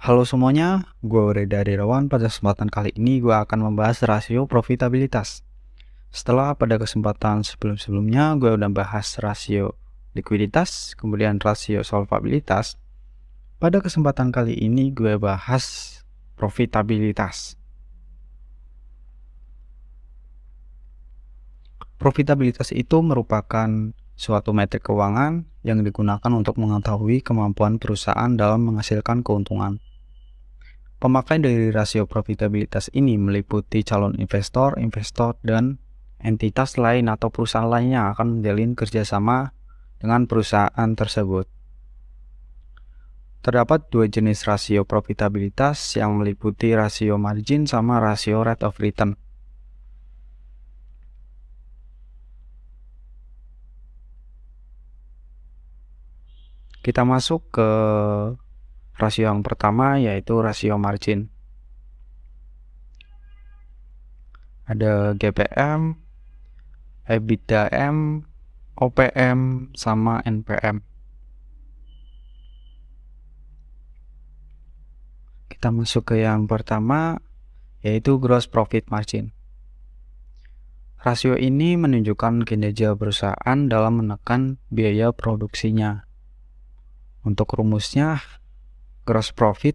Halo semuanya, gue Reda Dirawan. Pada kesempatan kali ini gue akan membahas rasio profitabilitas. Setelah pada kesempatan sebelum-sebelumnya gue udah bahas rasio likuiditas, kemudian rasio solvabilitas. Pada kesempatan kali ini gue bahas profitabilitas. Profitabilitas itu merupakan suatu metrik keuangan yang digunakan untuk mengetahui kemampuan perusahaan dalam menghasilkan keuntungan. Pemakai dari rasio profitabilitas ini meliputi calon investor, dan entitas lain atau perusahaan lainnya yang akan menjalin kerjasama dengan perusahaan tersebut. Terdapat dua jenis rasio profitabilitas yang meliputi rasio margin sama rasio rate of return. Kita masuk ke rasio yang pertama, yaitu rasio margin. Ada GPM, EBITDAM, OPM, sama NPM. Kita masuk ke yang pertama, yaitu gross profit margin. Rasio ini menunjukkan kinerja perusahaan dalam menekan biaya produksinya. Untuk rumusnya, gross profit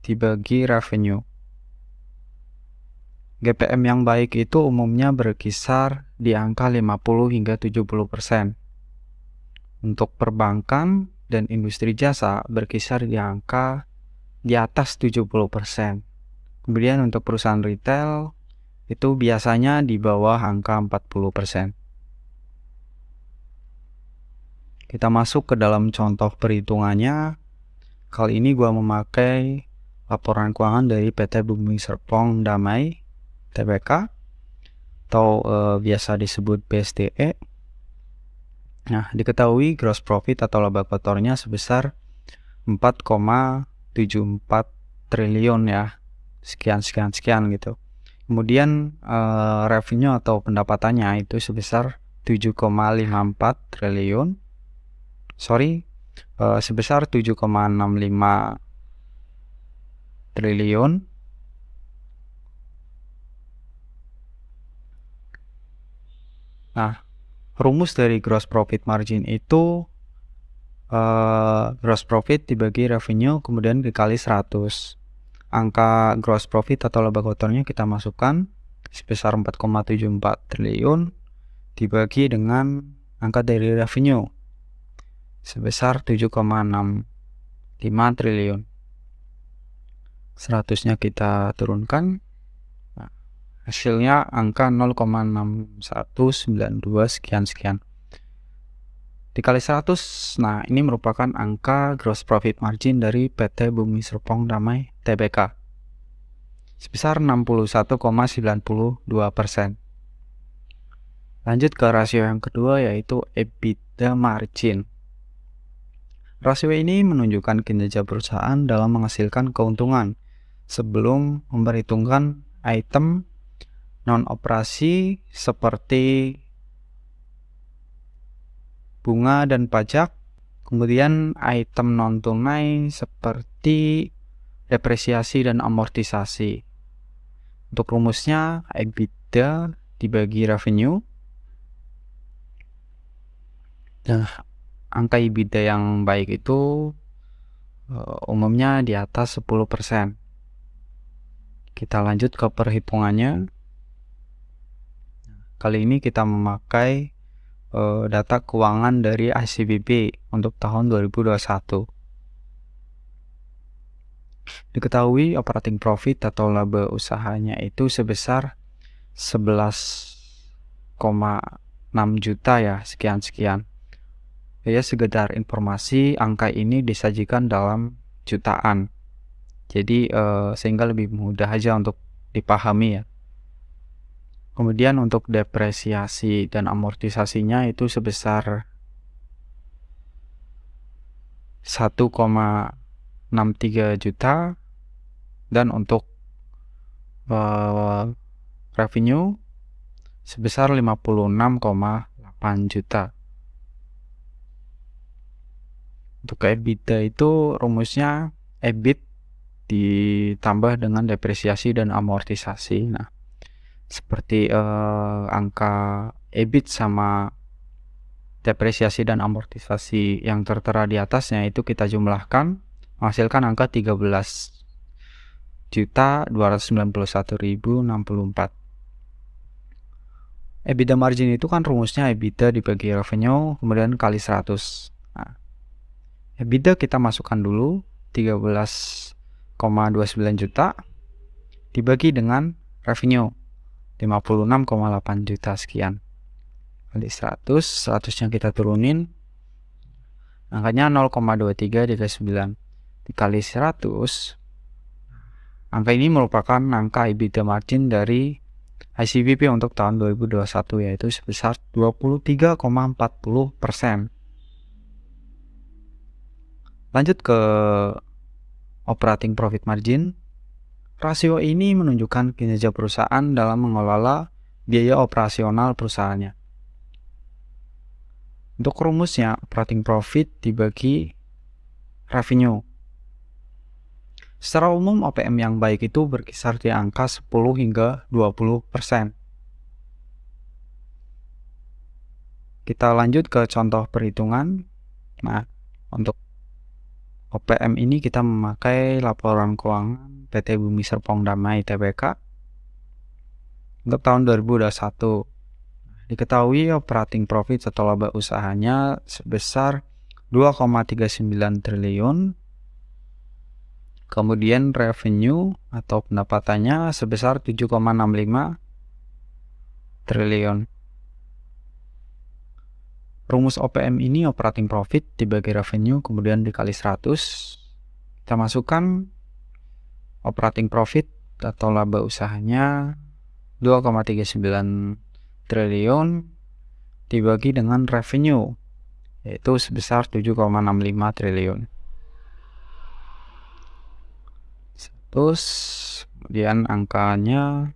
dibagi revenue. GPM yang baik itu umumnya berkisar di angka 50 hingga 70%. Untuk perbankan dan industri jasa berkisar di angka di atas 70%. Kemudian untuk perusahaan retail itu biasanya di bawah angka 40%. Kita masuk ke dalam contoh perhitungannya. Kali ini gua memakai laporan keuangan dari PT Bumi Serpong Damai Tbk atau biasa disebut BSDE. Nah, diketahui gross profit atau laba kotornya sebesar 4,74 triliun ya. Sekian gitu. Kemudian revenue atau pendapatannya itu sebesar 7,54 triliun. Sebesar 7,65 triliun. Nah, rumus dari gross profit margin itu gross profit dibagi revenue kemudian dikali 100. Angka gross profit atau laba kotornya kita masukkan sebesar 4,74 triliun dibagi dengan angka dari revenue sebesar 7,65 triliun. 100-nya kita turunkan. Nah, hasilnya angka 0,6192 sekian. Dikali 100, nah ini merupakan angka gross profit margin dari PT Bumi Serpong Damai Tbk sebesar 61,92%. Lanjut ke rasio yang kedua, yaitu EBITDA margin. Rasio ini menunjukkan kinerja perusahaan dalam menghasilkan keuntungan sebelum memperhitungkan item non-operasi seperti bunga dan pajak, kemudian item non-tunai seperti depresiasi dan amortisasi. Untuk rumusnya, EBITDA dibagi revenue. Nah, angka EBITDA yang baik itu umumnya di atas 10%. Kita lanjut ke perhitungannya. Kali ini kita memakai data keuangan dari ICBP untuk tahun 2021. Diketahui operating profit atau laba usahanya itu sebesar 11,6 juta ya, sekian. Ya, sekedar informasi, angka ini disajikan dalam jutaan. Jadi sehingga lebih mudah aja untuk dipahami ya. Kemudian untuk depresiasi dan amortisasinya itu sebesar 1,63 juta, dan untuk revenue sebesar 56,8 juta. Untuk EBITDA itu rumusnya EBIT ditambah dengan depresiasi dan amortisasi. Nah, seperti angka EBIT sama depresiasi dan amortisasi yang tertera di atasnya itu kita jumlahkan menghasilkan angka 13.291.064. EBITDA margin itu kan rumusnya EBITDA dibagi revenue kemudian kali 100. Nah, EBITDA kita masukkan dulu 13,29 juta dibagi dengan revenue 56,8 juta sekian kali 100, 100 nya kita turunin, angkanya 0,23 dikali 9 dikali 100. Angka ini merupakan angka EBITDA margin dari ICBP untuk tahun 2021, yaitu sebesar 23,40%. Lanjut ke operating profit margin. Rasio ini menunjukkan kinerja perusahaan dalam mengelola biaya operasional perusahaannya. Untuk rumusnya, operating profit dibagi revenue. Secara umum, OPM yang baik itu berkisar di angka 10 hingga 20%. Kita lanjut ke contoh perhitungan. Nah, untuk OPM ini kita memakai laporan keuangan PT Bumi Serpong Damai Tbk untuk tahun 2021. Diketahui operating profit atau laba usahanya sebesar 2,39 triliun. Kemudian revenue atau pendapatannya sebesar 7,65 triliun. Rumus OPM ini operating profit dibagi revenue kemudian dikali 100. Kita masukkan operating profit atau laba usahanya 2,39 triliun dibagi dengan revenue yaitu sebesar 7,65 triliun. Terus kemudian angkanya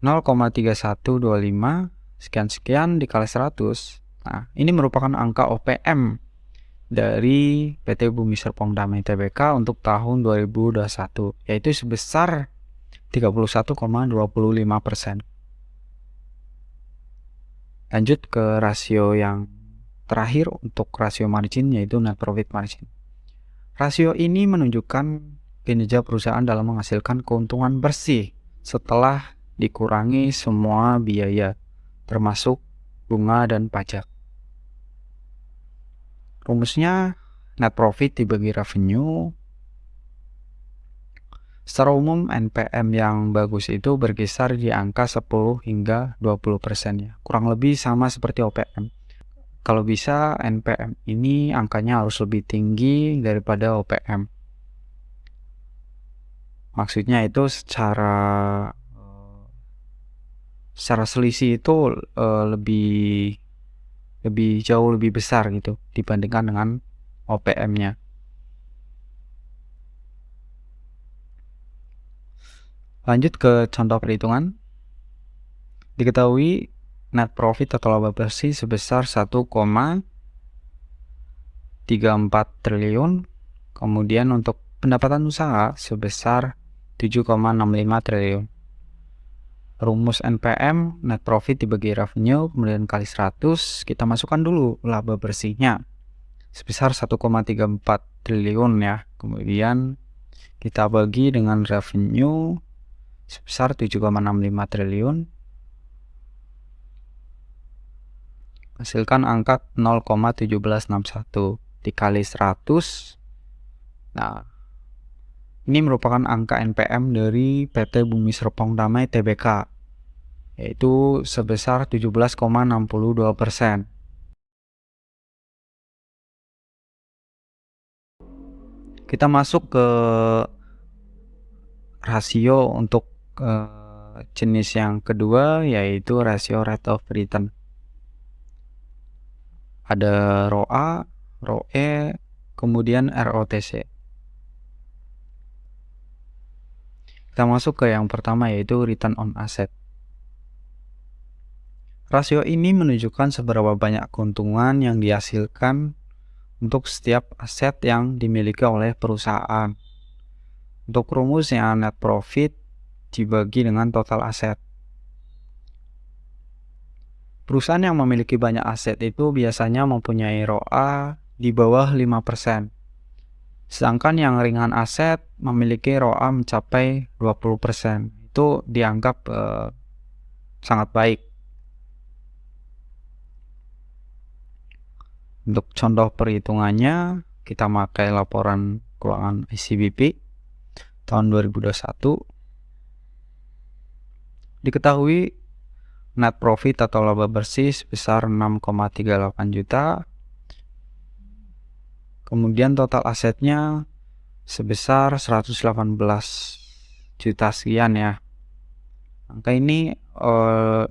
0,3125 sekian dikali 100. Nah, ini merupakan angka OPM dari PT Bumi Serpong Damai Tbk untuk tahun 2021, yaitu sebesar 31,25%. Lanjut ke rasio yang terakhir untuk rasio margin, yaitu net profit margin. Rasio ini menunjukkan kinerja perusahaan dalam menghasilkan keuntungan bersih setelah dikurangi semua biaya, termasuk bunga dan pajak. Rumusnya net profit dibagi revenue. Secara umum NPM yang bagus itu berkisar di angka 10 hingga 20% ya. Kurang lebih sama seperti OPM. Kalau bisa NPM ini angkanya harus lebih tinggi daripada OPM. Maksudnya itu secara selisih itu lebih jauh lebih besar gitu dibandingkan dengan OPM-nya. Lanjut ke contoh perhitungan. Diketahui net profit atau laba bersih sebesar 1,34 triliun. Kemudian untuk pendapatan usaha sebesar 7,65 triliun. Rumus NPM net profit dibagi revenue kemudian kali 100. Kita masukkan dulu laba bersihnya sebesar 1,34 triliun ya. Kemudian kita bagi dengan revenue sebesar 7,65 triliun. Hasilkan angka 0,1761 dikali 100. Nah, ini merupakan angka NPM dari PT Bumi Serpong Damai Tbk, yaitu sebesar 17,62%. Kita masuk ke rasio untuk jenis yang kedua, yaitu rasio rate of return. Ada ROA, ROE, kemudian ROTC. Kita masuk ke yang pertama, yaitu return on asset. Rasio ini menunjukkan seberapa banyak keuntungan yang dihasilkan untuk setiap aset yang dimiliki oleh perusahaan. Untuk rumusnya, net profit dibagi dengan total aset. Perusahaan yang memiliki banyak aset itu biasanya mempunyai ROA di bawah 5%. Sedangkan yang ringan aset memiliki ROA mencapai 20%. Itu dianggap sangat baik. Untuk contoh perhitungannya, kita pakai laporan keuangan ICBP tahun 2021. Diketahui net profit atau laba bersih sebesar 6,38 juta. Kemudian total asetnya sebesar 118 juta sekian ya. Angka ini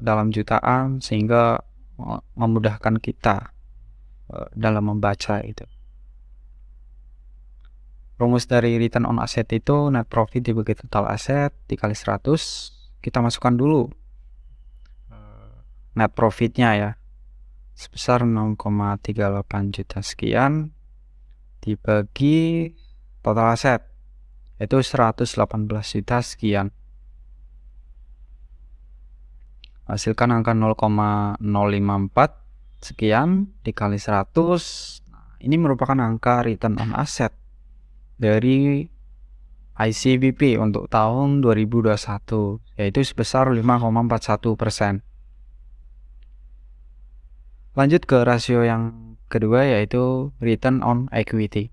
dalam jutaan sehingga memudahkan kita dalam membaca itu. Rumus dari return on asset itu net profit dibagi total aset dikali 100. Kita masukkan dulu net profitnya ya, sebesar 6,38 juta sekian dibagi total aset, yaitu 118 juta sekian. Hasilkan angka 0,054 sekian dikali 100. Ini merupakan angka return on asset dari ICBP untuk tahun 2021, yaitu sebesar 5,41%. Lanjut ke rasio yang kedua, yaitu return on equity.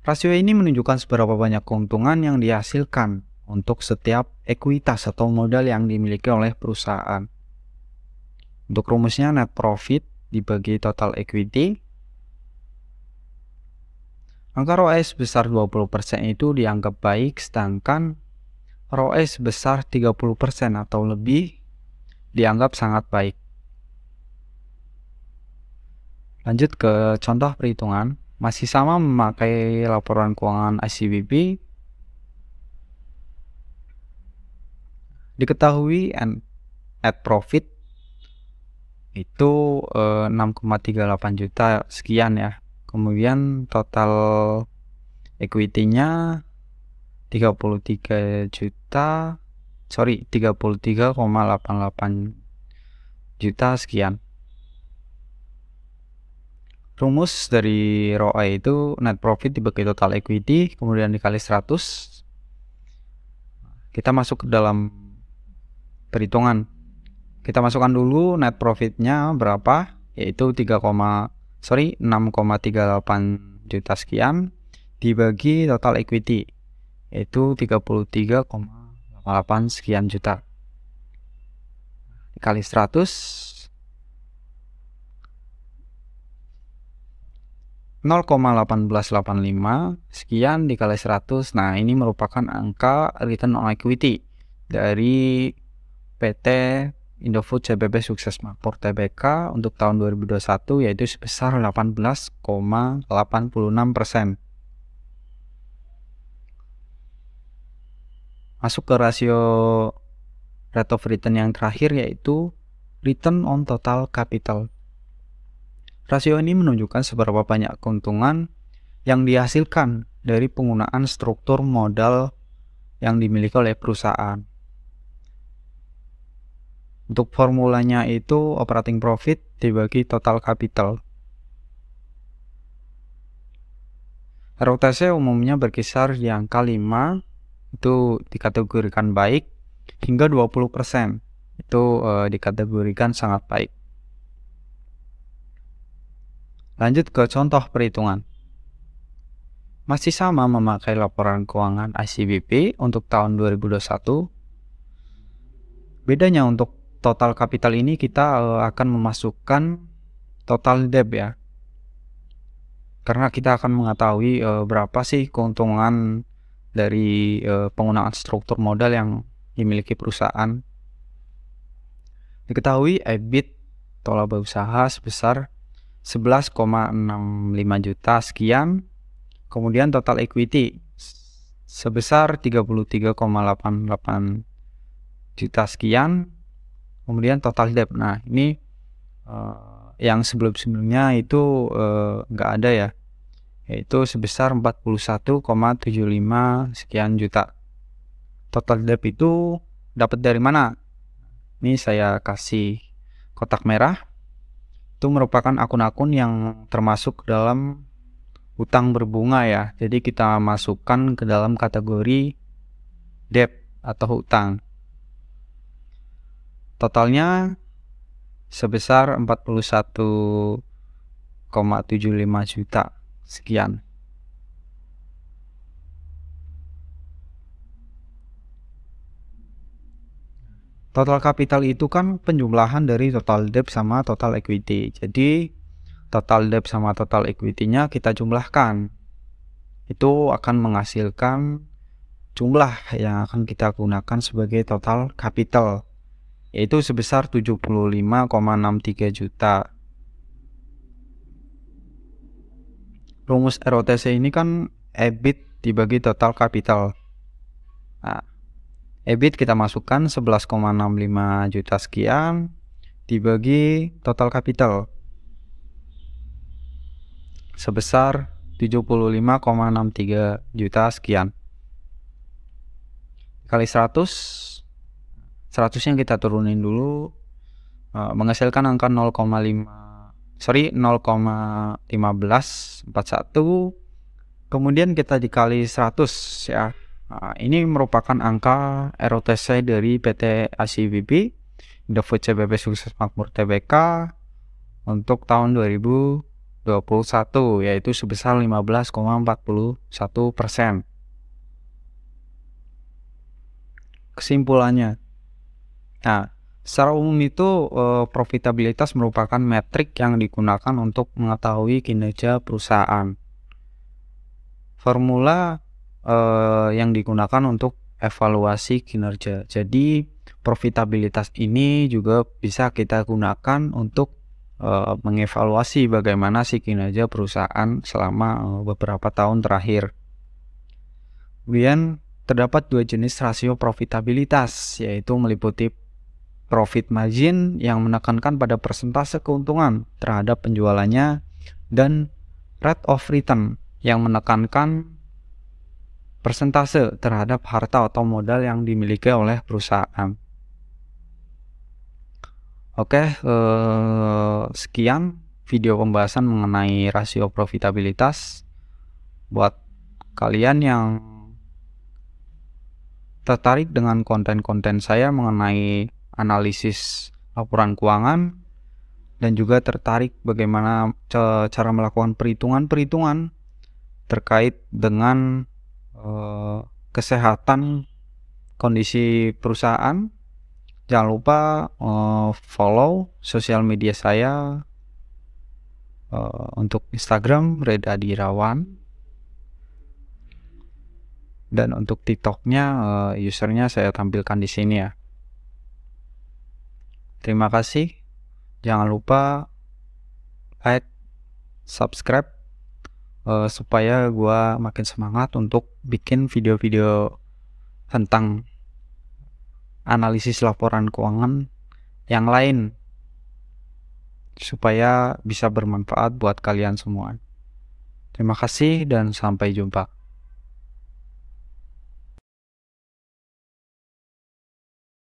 Rasio ini menunjukkan seberapa banyak keuntungan yang dihasilkan untuk setiap ekuitas atau modal yang dimiliki oleh perusahaan. Untuk rumusnya, net profit dibagi total equity. Angka ROE sebesar 20% itu dianggap baik, sedangkan ROE sebesar 30% atau lebih dianggap sangat baik. Lanjut ke contoh perhitungan, masih sama memakai laporan keuangan ICBP. Diketahui net profit itu 6,38 juta sekian ya. Kemudian total equity-nya 33,88 juta sekian. Rumus dari ROE itu net profit dibagi total equity kemudian dikali 100. Kita masuk ke dalam perhitungan. Kita masukkan dulu net profitnya berapa, yaitu 6,38 juta sekian dibagi total equity, yaitu 33,88 sekian juta dikali 100. 0,1885 sekian dikali 100. Nah, ini merupakan angka return on equity dari PT Indofood CBP Sukses Makmur Tbk untuk tahun 2021, yaitu sebesar 18,86%. Masuk ke rasio rate of return yang terakhir, yaitu return on total capital. Rasio ini menunjukkan seberapa banyak keuntungan yang dihasilkan dari penggunaan struktur modal yang dimiliki oleh perusahaan. Untuk formulanya itu operating profit dibagi total capital. ROTC umumnya berkisar di angka 5, itu dikategorikan baik, hingga 20%, itu dikategorikan sangat baik. Lanjut ke contoh perhitungan. Masih sama memakai laporan keuangan ICBP untuk tahun 2021. Bedanya untuk total capital ini kita akan memasukkan total debt ya. Karena kita akan mengetahui berapa sih keuntungan dari penggunaan struktur modal yang dimiliki perusahaan. Diketahui EBIT atau laba usaha sebesar 11,65 juta sekian. Kemudian total equity sebesar 33,88 juta sekian. Kemudian total debt. Nah, ini yang sebelum-sebelumnya itu nggak ada ya. yaitu sebesar 41,75 sekian juta. Total debt itu dapat dari mana? Ini saya kasih kotak merah. Itu merupakan akun-akun yang termasuk dalam utang berbunga ya. Jadi kita masukkan ke dalam kategori debt atau hutang. Totalnya sebesar 41,75 juta sekian. Total capital itu kan penjumlahan dari total debt sama total equity. Jadi total debt sama total equity-nya kita jumlahkan. Itu akan menghasilkan jumlah yang akan kita gunakan sebagai total capital, yaitu sebesar 75,63 juta. Rumus ROTC ini kan EBIT dibagi total capital. Nah, EBIT kita masukkan 11,65 juta sekian dibagi total capital sebesar 75,63 juta sekian. Kali 100 yang kita turunin dulu, menghasilkan angka 0,1541. Kemudian kita dikali 100 ya. Nah, ini merupakan angka ROTC dari PT ICBP Indofood CBP Sukses Makmur Tbk untuk tahun 2021, yaitu sebesar 15,41%. Kesimpulannya, nah, secara umum itu profitabilitas merupakan metrik yang digunakan untuk mengetahui kinerja perusahaan. Formula yang digunakan untuk evaluasi kinerja. Jadi profitabilitas ini juga bisa kita gunakan untuk mengevaluasi bagaimana sih kinerja perusahaan selama beberapa tahun terakhir. Kemudian terdapat dua jenis rasio profitabilitas, yaitu meliputi profit margin yang menekankan pada persentase keuntungan terhadap penjualannya, dan rate of return yang menekankan persentase terhadap harta atau modal yang dimiliki oleh perusahaan. Oke, sekian video pembahasan mengenai rasio profitabilitas. Buat kalian yang tertarik dengan konten-konten saya mengenai analisis laporan keuangan dan juga tertarik bagaimana cara melakukan perhitungan-perhitungan terkait dengan kesehatan kondisi perusahaan, jangan lupa follow sosial media saya. Untuk Instagram Reda Dirawan, dan untuk TikToknya usernya saya tampilkan di sini ya. Terima kasih. Jangan lupa like, subscribe supaya gua makin semangat untuk bikin video-video tentang analisis laporan keuangan yang lain supaya bisa bermanfaat buat kalian semua. Terima kasih dan sampai jumpa.